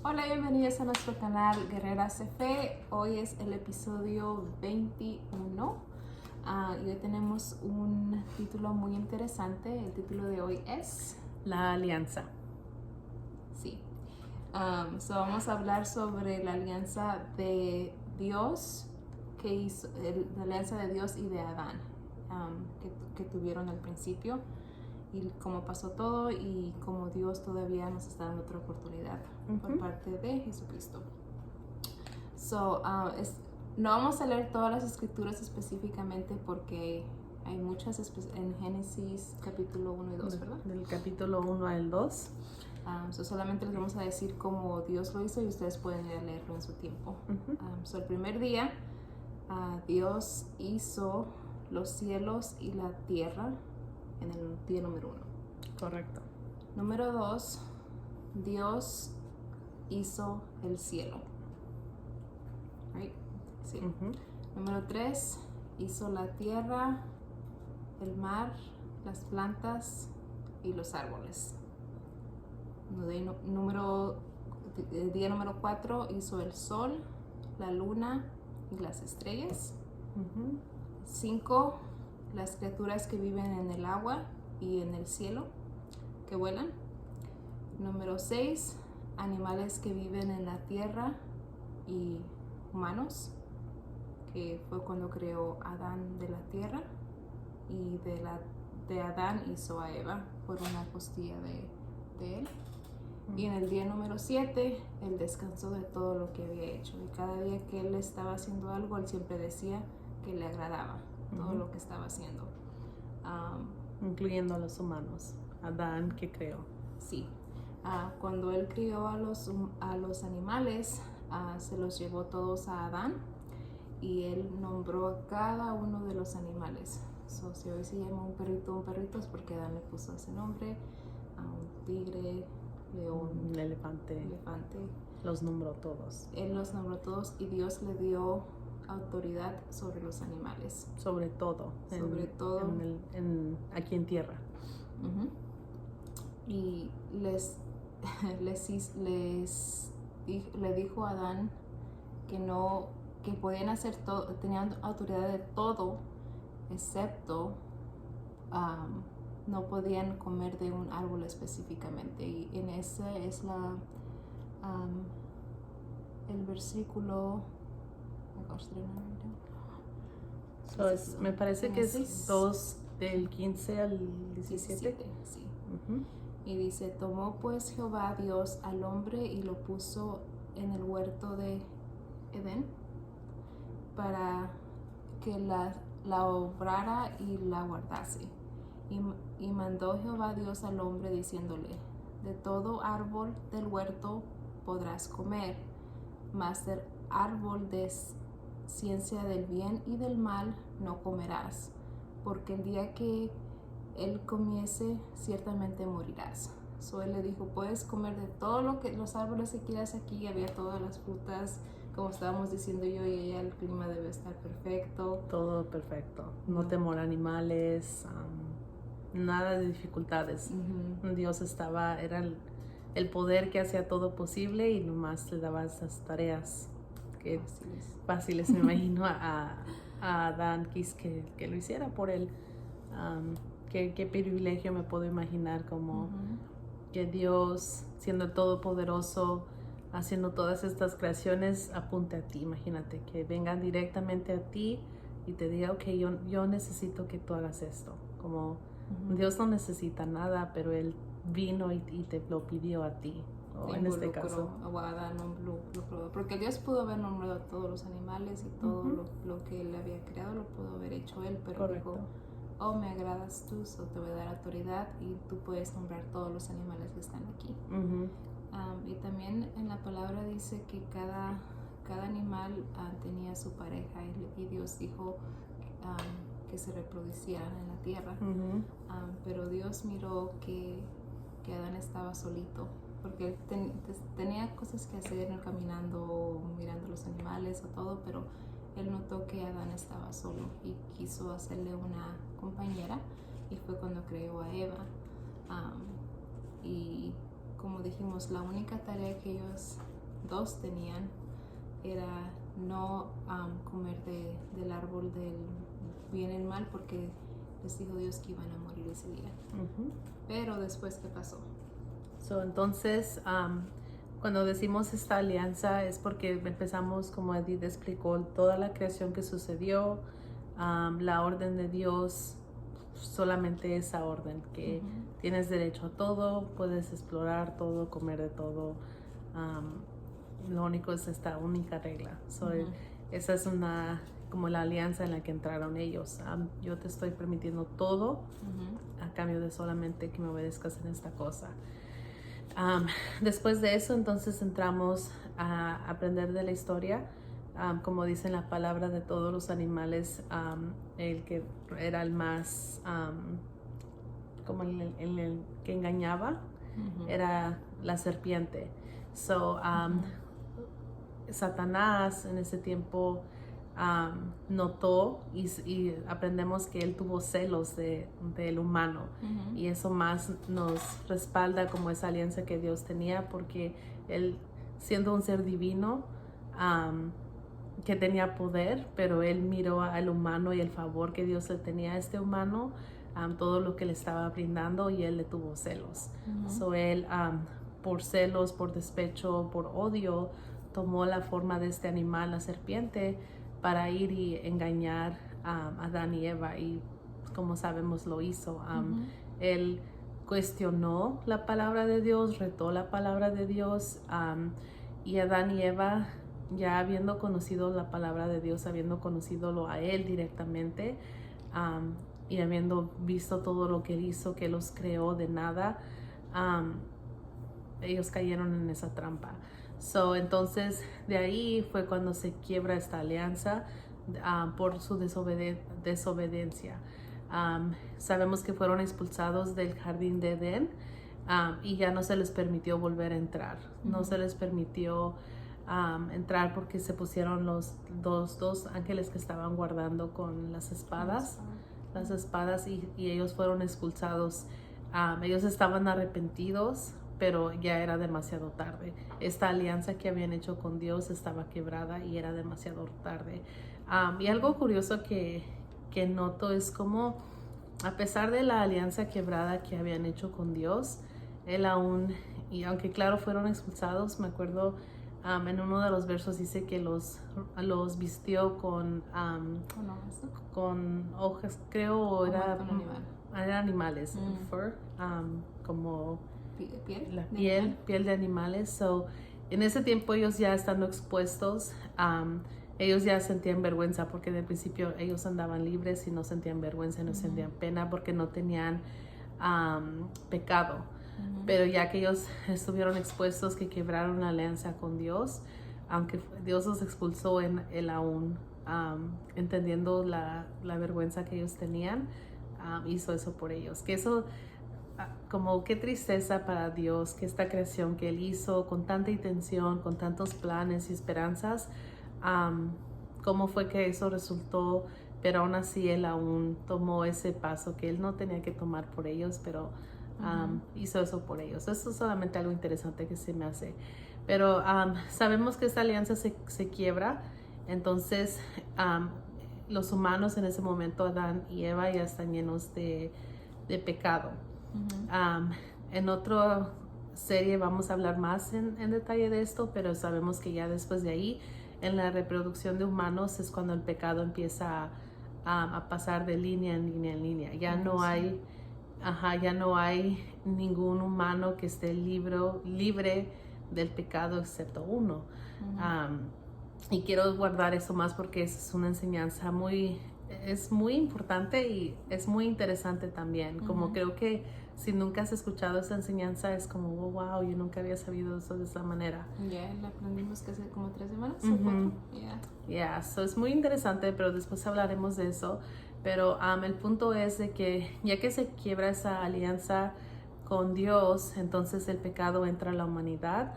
Hola, bienvenidos a nuestro canal Guerreras de Fe. Hoy es el episodio 21 y hoy tenemos un título muy interesante. El título de hoy es La alianza. Sí. Vamos a hablar sobre la alianza de Dios que hizo, la alianza de Dios y de Adán que tuvieron al principio, y cómo pasó todo y cómo Dios todavía nos está dando otra oportunidad por parte de Jesucristo. No vamos a leer todas las escrituras específicamente porque hay muchas en Génesis capítulo 1 y 2, ¿verdad? Del capítulo 1 al 2. Solamente les vamos a decir cómo Dios lo hizo y ustedes pueden ir a leerlo en su tiempo. El primer día, Dios hizo los cielos y la tierra en el día número 1. Correcto. Número 2, Dios hizo el cielo. Right? Sí. Número 3, hizo la tierra, el mar, las plantas y los árboles. Día número 4 hizo el sol, la luna y las estrellas. 5, las criaturas que viven en el agua y en el cielo, que vuelan. Número 6, animales que viven en la tierra y humanos, que fue cuando creó Adán de la tierra, y de Adán hizo a Eva por una costilla de él. Y en el día número 7, él descansó de todo lo que había hecho. Y cada día que él estaba haciendo algo, él siempre decía que le agradaba todo lo que estaba haciendo. Incluyendo a los humanos. Adán, que creó. Sí. Cuando él crió a los animales, se los llevó todos a Adán y él nombró a cada uno de los animales. Si hoy se llama un perrito es porque Adán le puso ese nombre. Un tigre, león, elefante. Los nombró todos. Él los nombró todos y Dios le dio autoridad sobre los animales. Sobre todo. Aquí en tierra. Y le dijo a Adán que podían hacer todo, tenían autoridad de todo, excepto no podían comer de un árbol específicamente. Y en ese es el versículo. Me parece que es 2 del 15 al 17. Sí. Y dice: tomó pues Jehová Dios al hombre y lo puso en el huerto de Edén para que la obrara y la guardase. Y mandó Jehová Dios al hombre diciéndole: de todo árbol del huerto podrás comer, mas del árbol de ciencia del bien y del mal no comerás, porque el día que él comiese ciertamente morirás. Él le dijo: puedes comer de todo los árboles que quieras aquí. Había todas las frutas, como estábamos diciendo yo y ella, el clima debe estar perfecto. Todo perfecto. No temor a animales, nada de dificultades. Dios era el poder que hacía todo posible y nomás le daba esas tareas que fáciles me imagino a Adán que lo hiciera por él. Qué privilegio me puedo imaginar, como que Dios, siendo el todopoderoso, haciendo todas estas creaciones, apunte a ti. Imagínate que vengan directamente a ti y te diga: ok, yo necesito que tú hagas esto. Como Dios no necesita nada, pero él vino y te lo pidió a ti. En este caso, porque Dios pudo haber nombrado a todos los animales y todo lo que él había creado lo pudo haber hecho él, pero dijo: oh, me agradas tú, te voy a dar autoridad y tú puedes nombrar todos los animales que están aquí. Y también en la palabra dice que cada animal tenía su pareja, y Dios dijo que se reproducieran en la tierra. Pero Dios miró que Adán estaba solito, porque él tenía cosas que hacer caminando, mirando los animales o todo, pero él notó que Adán estaba solo y quiso hacerle una compañera, y fue cuando creó a Eva. Y como dijimos, la única tarea que ellos dos tenían era no comer del árbol del bien y mal, porque les dijo Dios que iban a morir ese día. Pero después, ¿qué pasó? Entonces, cuando decimos esta alianza es porque empezamos, como Edith explicó, toda la creación que sucedió, la orden de Dios, solamente esa orden, que tienes derecho a todo, puedes explorar todo, comer de todo. Lo único es esta única regla. Esa es como la alianza en la que entraron ellos. Yo te estoy permitiendo todo a cambio de solamente que me obedezcas en esta cosa. Después de eso, entonces entramos a aprender de la historia. Como dice en la palabra, de todos los animales, el que era el más, como el que engañaba, era la serpiente. Satanás en ese tiempo notó y aprendemos que él tuvo celos del humano, y eso más nos respalda como esa alianza que Dios tenía, porque él, siendo un ser divino, que tenía poder, pero él miró al humano y el favor que Dios le tenía a este humano, todo lo que le estaba brindando, y él le tuvo celos. Él, por celos, por despecho, por odio, tomó la forma de este animal, la serpiente, para ir y engañar a Adán y Eva, y como sabemos lo hizo. Él cuestionó la palabra de Dios, retó la palabra de Dios, y Adán y Eva, ya habiendo conocido la palabra de Dios, habiendo conocido a él directamente, y habiendo visto todo lo que él hizo, que los creó de nada, ellos cayeron en esa trampa. Entonces de ahí fue cuando se quiebra esta alianza por su desobediencia. Sabemos que fueron expulsados del jardín de Edén, y ya no se les permitió volver a entrar. No se les permitió entrar porque se pusieron los dos ángeles que estaban guardando con las espadas, y ellos fueron expulsados. Ellos estaban arrepentidos, pero ya era demasiado tarde. Esta alianza que habían hecho con Dios estaba quebrada y era demasiado tarde. Y algo curioso que noto es como, a pesar de la alianza quebrada que habían hecho con Dios, él aún, y aunque claro fueron expulsados, me acuerdo en uno de los versos dice que los vistió con hojas, creo, o eran animales, fur, como piel de animales. En ese tiempo, ellos ya estando expuestos, ellos ya sentían vergüenza, porque de principio ellos andaban libres y no sentían vergüenza, no sentían pena, porque no tenían pecado. Pero ya que ellos estuvieron expuestos, que quebraron la alianza con Dios, aunque Dios los expulsó, él aún, entendiendo la vergüenza que ellos tenían, hizo eso por ellos. Que eso, como qué tristeza para Dios, que esta creación que él hizo con tanta intención, con tantos planes y esperanzas, cómo fue que eso resultó, pero aún así él aún tomó ese paso que él no tenía que tomar por ellos, pero hizo eso por ellos. Eso es solamente algo interesante que se me hace. Pero sabemos que esta alianza se quiebra. Entonces los humanos en ese momento, Adán y Eva, ya están llenos de pecado. En otra serie vamos a hablar más en detalle de esto, pero sabemos que ya después de ahí, en la reproducción de humanos, es cuando el pecado empieza a pasar de línea en línea en línea. Ya no hay ningún humano que esté libre del pecado excepto uno. Y quiero guardar eso más porque es una enseñanza muy importante y es muy interesante también. Como creo que si nunca has escuchado esa enseñanza, es como, oh, wow, yo nunca había sabido eso de esa manera. La aprendimos que hace como 3 semanas. So es muy interesante, pero después hablaremos de eso. Pero el punto es de que ya que se quiebra esa alianza con Dios, entonces el pecado entra a la humanidad,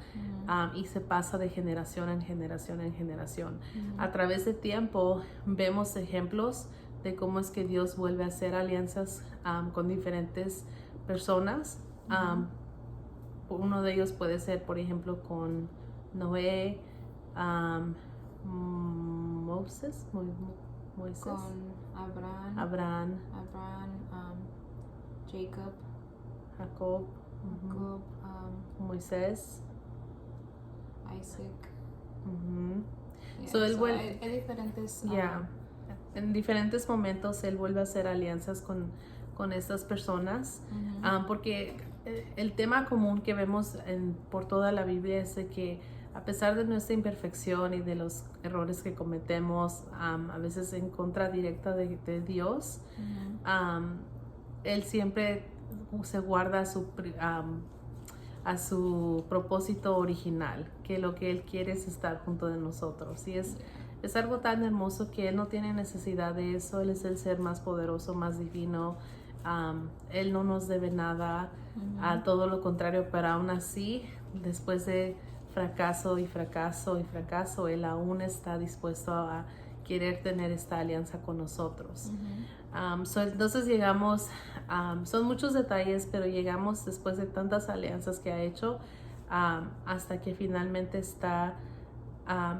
y se pasa de generación en generación en generación. A través del tiempo vemos ejemplos de cómo es que Dios vuelve a hacer alianzas con diferentes personas. uno de ellos puede ser, por ejemplo, con Noé, Moisés, Con Abraham, Abraham, Jacob, Jacob, Moisés, Isaac. Yeah, So hay diferentes. En diferentes momentos él vuelve a hacer alianzas con estas personas, porque el tema común que vemos por toda la Biblia es de que a pesar de nuestra imperfección y de los errores que cometemos, a veces en contra directa de Dios, él siempre se guarda a su propósito original, que lo que él quiere es estar junto de nosotros. Y es algo tan hermoso que él no tiene necesidad de eso. Él es el ser más poderoso, más divino. Él no nos debe nada, a todo lo contrario, pero aún así, después de fracaso y fracaso y fracaso, él aún está dispuesto a querer tener esta alianza con nosotros. Entonces llegamos, son muchos detalles, pero llegamos después de tantas alianzas que ha hecho, hasta que finalmente está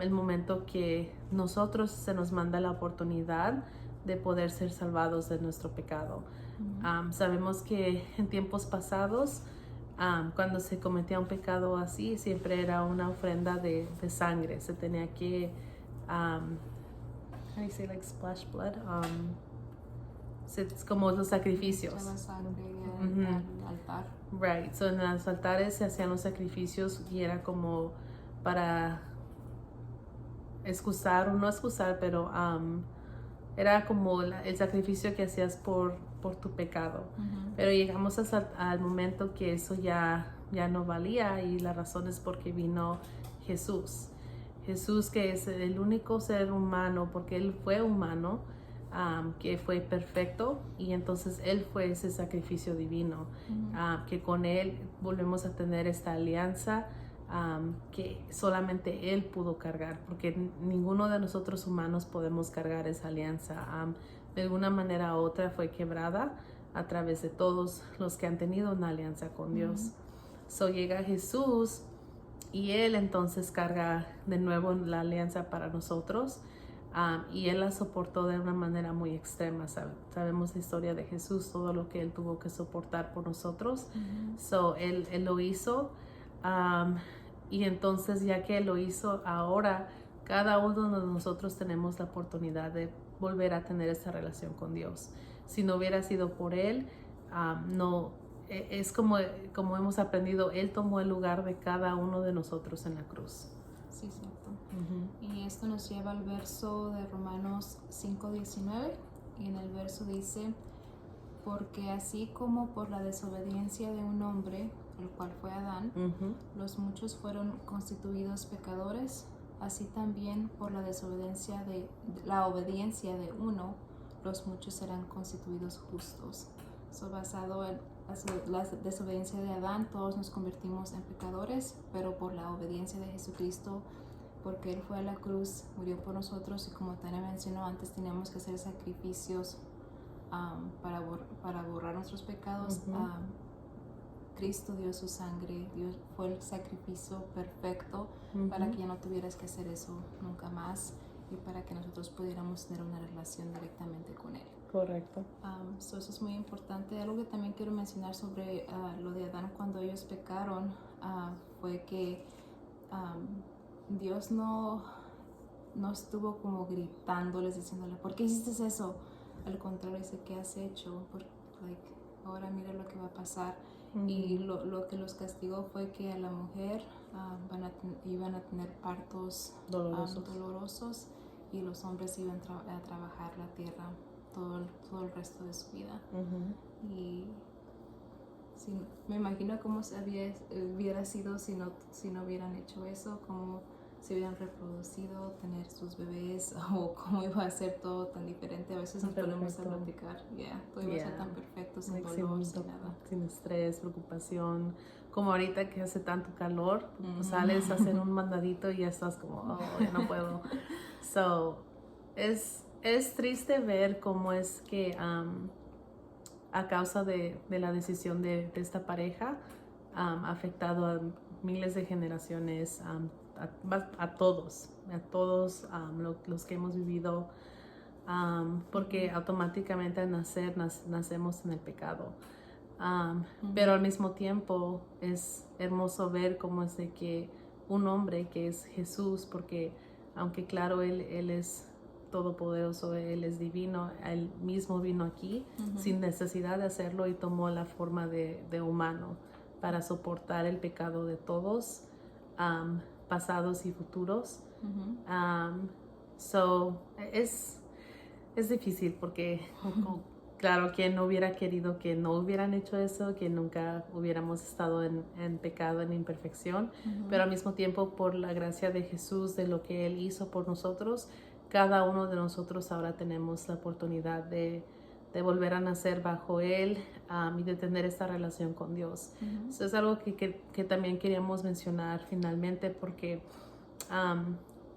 el momento que nosotros se nos manda la oportunidad de poder ser salvados de nuestro pecado. Sabemos que en tiempos pasados, cuando se cometía un pecado así, siempre era una ofrenda de sangre. Se tenía que, how do you say, like splash blood? Es como los sacrificios. Echaba sangre al altar. Right, so en los altares se hacían los sacrificios y era como para excusar, o no excusar, pero era como el sacrificio que hacías por tu pecado. Pero llegamos al momento que eso ya no valía, y la razón es porque vino Jesús. Jesús, que es el único ser humano, porque él fue humano, que fue perfecto, y entonces él fue ese sacrificio divino, que con él volvemos a tener esta alianza que solamente él pudo cargar, porque ninguno de nosotros humanos podemos cargar esa alianza. De alguna manera u otra fue quebrada a través de todos los que han tenido una alianza con Dios. So llega Jesús y él entonces carga de nuevo la alianza para nosotros, y él la soportó de una manera muy extrema. Sabemos la historia de Jesús, todo lo que él tuvo que soportar por nosotros. So él lo hizo, y entonces ya que él lo hizo, ahora cada uno de nosotros tenemos la oportunidad de volver a tener esta relación con Dios. Si no hubiera sido por él, no, es como hemos aprendido, él tomó el lugar de cada uno de nosotros en la cruz. Sí, cierto. Y esto nos lleva al verso de Romanos 5:19, y en el verso dice: porque así como por la desobediencia de un hombre, el cual fue Adán, los muchos fueron constituidos pecadores, así también por la desobediencia la obediencia de uno, los muchos serán constituidos justos. Basado en la desobediencia de Adán, todos nos convertimos en pecadores, pero por la obediencia de Jesucristo, porque él fue a la cruz, murió por nosotros, y como Tania mencionó antes, teníamos que hacer sacrificios para borrar nuestros pecados. Cristo dio su sangre, Dios fue el sacrificio perfecto para que ya no tuvieras que hacer eso nunca más, y para que nosotros pudiéramos tener una relación directamente con él. Correcto. Eso es muy importante. Algo que también quiero mencionar sobre lo de Adán cuando ellos pecaron, fue que Dios no estuvo como gritándoles, diciéndole: ¿por qué hiciste eso? Al contrario, dice: ¿qué has hecho? Ahora mira lo que va a pasar. Y lo que los castigó fue que a la mujer iban a tener partos dolorosos, y los hombres iban a trabajar la tierra todo el resto de su vida. Y me imagino cómo hubiera sido si no hubieran hecho eso, cómo se hubieran reproducido, tener sus bebés, o cómo iba a ser todo tan diferente. A veces nos ponemos a platicar, todo iba a ser tan perfecto, sin dolor, sin nada. Sin estrés, preocupación. Como ahorita que hace tanto calor, pues sales a hacer un mandadito y ya estás como, ya no puedo. Es triste ver cómo es que a causa de la decisión de esta pareja, afectado a miles de generaciones, a todos los que hemos vivido, porque automáticamente al nacer nacemos en el pecado. Pero al mismo tiempo es hermoso ver cómo es de que un hombre que es Jesús, porque aunque claro, Él es todopoderoso, Él es divino, Él mismo vino aquí sin necesidad de hacerlo y tomó la forma de humano para soportar el pecado de todos, pasados y futuros. Es difícil porque, claro, quien no hubiera querido que no hubieran hecho eso, que nunca hubiéramos estado en pecado, en imperfección, pero al mismo tiempo por la gracia de Jesús, de lo que Él hizo por nosotros, cada uno de nosotros ahora tenemos la oportunidad de volver a nacer bajo Él y de tener esta relación con Dios. Eso es algo que también queríamos mencionar finalmente, porque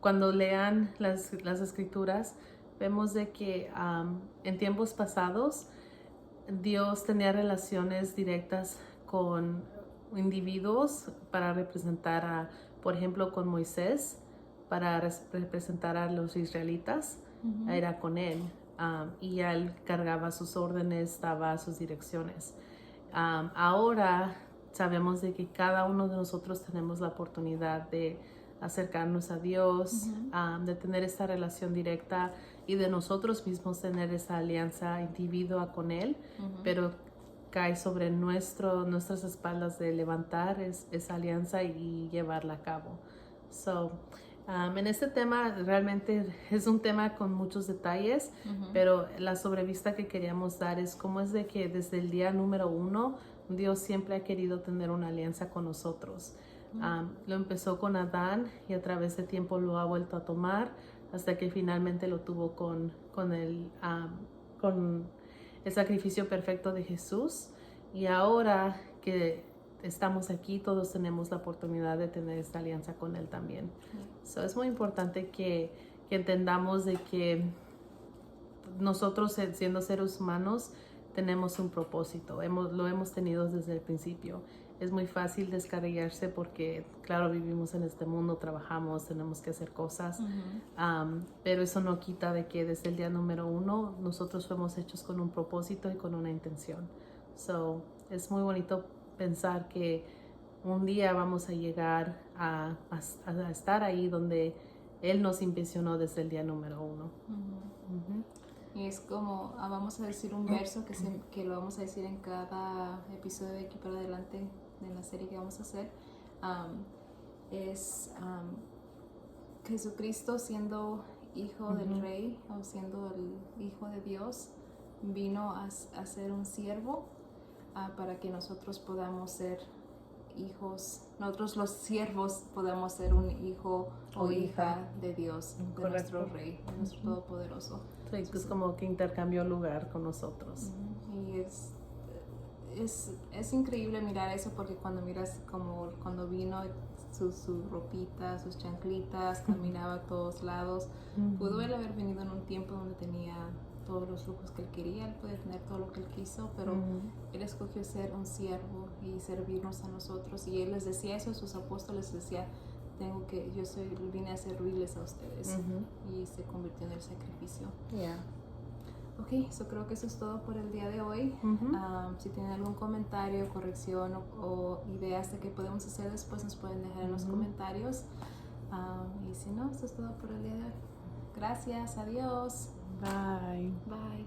cuando lean las escrituras, vemos de que en tiempos pasados Dios tenía relaciones directas con individuos para representar por ejemplo, con Moisés, para representar a los israelitas, era con él. Y él cargaba sus órdenes, daba sus direcciones. Ahora sabemos de que cada uno de nosotros tenemos la oportunidad de acercarnos a Dios, de tener esta relación directa y de nosotros mismos tener esa alianza individua con Él, pero cae sobre nuestras espaldas de levantar esa alianza y llevarla a cabo. En este tema realmente es un tema con muchos detalles, pero la sobrevista que queríamos dar es cómo es de que desde el día número 1 Dios siempre ha querido tener una alianza con nosotros. Lo empezó con Adán y a través de tiempo lo ha vuelto a tomar hasta que finalmente lo tuvo con el sacrificio perfecto de Jesús. Y ahora que estamos aquí, todos tenemos la oportunidad de tener esta alianza con Él también. Es muy importante que entendamos de que nosotros, siendo seres humanos, tenemos un propósito. Lo hemos tenido desde el principio. Es muy fácil descarriarse porque, claro, vivimos en este mundo, trabajamos, tenemos que hacer cosas, pero eso no quita de que desde el día número 1 nosotros fuimos hechos con un propósito y con una intención. Es muy bonito pensar que un día vamos a llegar a estar ahí donde Él nos impresionó desde el día número 1. Y es como, vamos a decir un verso que lo vamos a decir en cada episodio de aquí para adelante de la serie que vamos a hacer. Jesucristo, siendo hijo del rey o siendo el hijo de Dios, vino a ser un siervo para que nosotros podamos ser hijos, nosotros los siervos podamos ser un hijo o hija de Dios, de nuestro rey, de nuestro todopoderoso. Sí, es como que intercambió lugar con nosotros. Y es increíble mirar eso, porque cuando miras como cuando vino su ropita, sus chanclitas, caminaba a todos lados, pudo él haber venido en un tiempo donde tenía todos los lujos que él quería, él puede tener todo lo que él quiso, pero él escogió ser un siervo y servirnos a nosotros. Y él les decía eso a sus apóstoles, decía, vine a servirles a ustedes, y se convirtió en el sacrificio. Ok, creo que eso es todo por el día de hoy. Si tienen algún comentario, corrección o ideas de qué podemos hacer después, nos pueden dejar en los comentarios. Y si no, eso es todo por el día de hoy. Gracias, adiós. Bye. Bye.